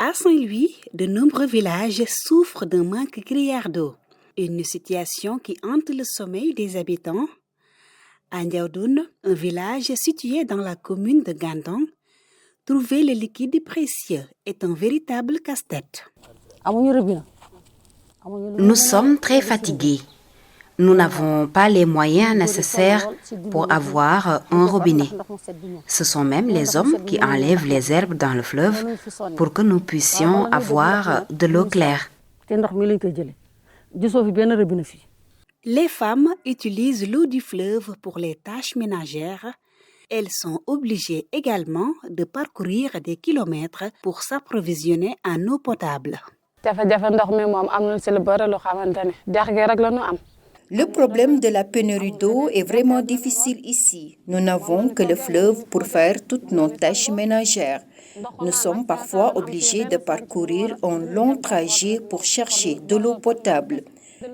À Saint-Louis, de nombreux villages souffrent d'un manque criard d'eau, une situation qui hante le sommeil des habitants. À Ndiaoudoune, un village situé dans la commune de Gandon, trouver le liquide précieux est un véritable casse-tête. Nous sommes très fatigués. Nous n'avons pas les moyens nécessaires pour avoir un robinet. Ce sont même les hommes qui enlèvent les herbes dans le fleuve pour que nous puissions avoir de l'eau claire. Les femmes utilisent l'eau du fleuve pour les tâches ménagères. Elles sont obligées également de parcourir des kilomètres pour s'approvisionner en eau potable. Le problème de la pénurie d'eau est vraiment difficile ici. Nous n'avons que le fleuve pour faire toutes nos tâches ménagères. Nous sommes parfois obligés de parcourir un long trajet pour chercher de l'eau potable.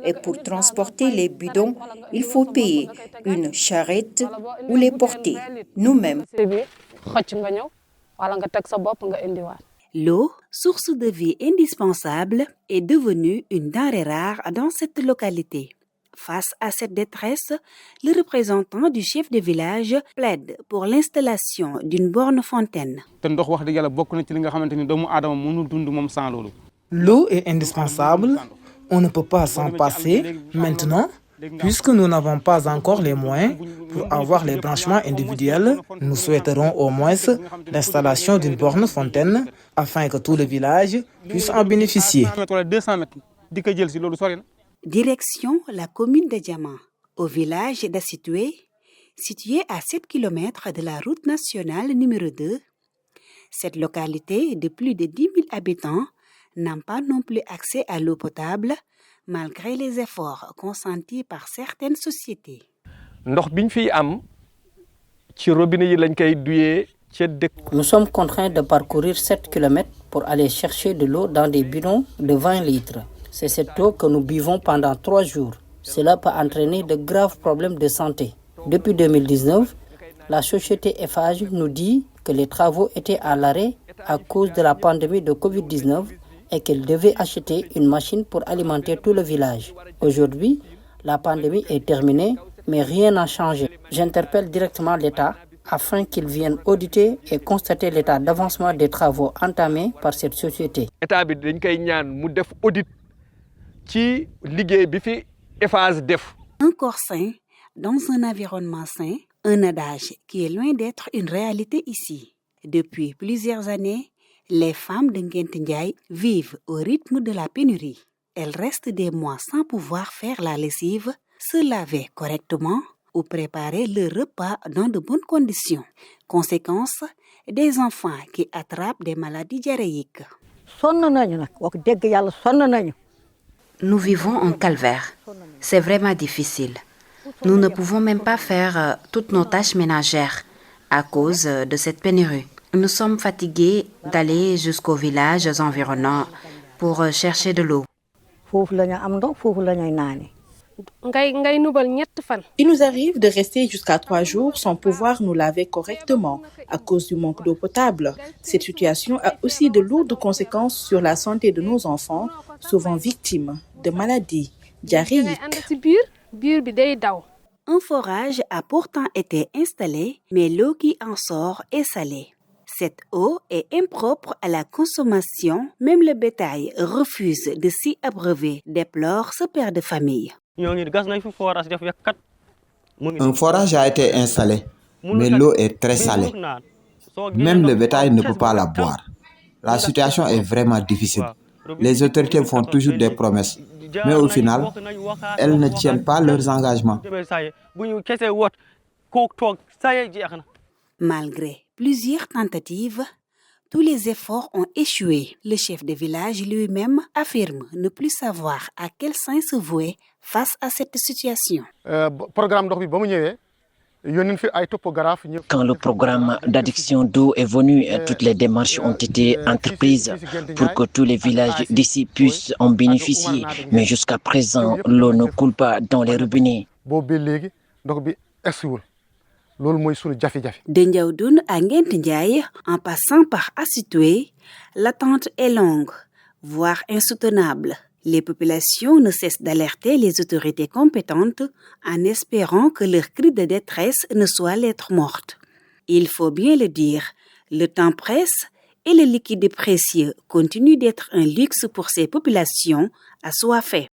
Et pour transporter les bidons, il faut payer une charrette ou les porter nous-mêmes. L'eau, source de vie indispensable, est devenue une denrée rare dans cette localité. Face à cette détresse, le représentant du chef de village plaide pour l'installation d'une borne fontaine. L'eau est indispensable. On ne peut pas s'en passer maintenant. Puisque nous n'avons pas encore les moyens pour avoir les branchements individuels, nous souhaiterons au moins l'installation d'une borne fontaine afin que tout le village puisse en bénéficier. Direction la commune de Diama, au village d'Assitoué, situé à 7 km de la route nationale numéro 2. Cette localité de plus de 10 000 habitants n'a pas non plus accès à l'eau potable, malgré les efforts consentis par certaines sociétés. Nous sommes contraints de parcourir 7 km pour aller chercher de l'eau dans des bidons de 20 litres. C'est cette eau que nous buvons pendant 3 jours. Cela peut entraîner de graves problèmes de santé. Depuis 2019, la société Eiffage nous dit que les travaux étaient à l'arrêt à cause de la pandémie de Covid-19 et qu'elle devait acheter une machine pour alimenter tout le village. Aujourd'hui, la pandémie est terminée, mais rien n'a changé. J'interpelle directement l'État afin qu'il vienne auditer et constater l'état d'avancement des travaux entamés par cette société. Un corps sain, dans un environnement sain, un adage qui est loin d'être une réalité ici. Depuis plusieurs années, les femmes de Nguent Ndiaye vivent au rythme de la pénurie. Elles restent des mois sans pouvoir faire la lessive, se laver correctement ou préparer le repas dans de bonnes conditions. Conséquence, des enfants qui attrapent des maladies diarrhéiques. Nous vivons en calvaire. C'est vraiment difficile. Nous ne pouvons même pas faire toutes nos tâches ménagères à cause de cette pénurie. Nous sommes fatigués d'aller jusqu'aux villages environnants pour chercher de l'eau. Il nous arrive de rester jusqu'à 3 jours sans pouvoir nous laver correctement à cause du manque d'eau potable. Cette situation a aussi de lourdes conséquences sur la santé de nos enfants, souvent victimes de maladies diarrhéiques. Un forage a pourtant été installé, mais l'eau qui en sort est salée. Cette eau est impropre à la consommation, même le bétail refuse de s'y abreuver, déplore ce père de famille. Un forage a été installé, mais l'eau est très salée. Même le bétail ne peut pas la boire. La situation est vraiment difficile. Les autorités font toujours des promesses, mais au final, elles ne tiennent pas leurs engagements. Malgré plusieurs tentatives, tous les efforts ont échoué. Le chef de village lui-même affirme ne plus savoir à quel sens se vouer face à cette situation. Quand le programme d'adduction d'eau est venu, toutes les démarches ont été entreprises pour que tous les villages d'ici puissent en bénéficier. Mais jusqu'à présent, l'eau ne coule pas dans les robinets. De Ndiaoudoune à Nguent Ndiaye, en passant par Asitoué, l'attente est longue, voire insoutenable. Les populations ne cessent d'alerter les autorités compétentes en espérant que leur cri de détresse ne soit lettre morte. Il faut bien le dire, le temps presse et le liquide précieux continue d'être un luxe pour ces populations assoiffées.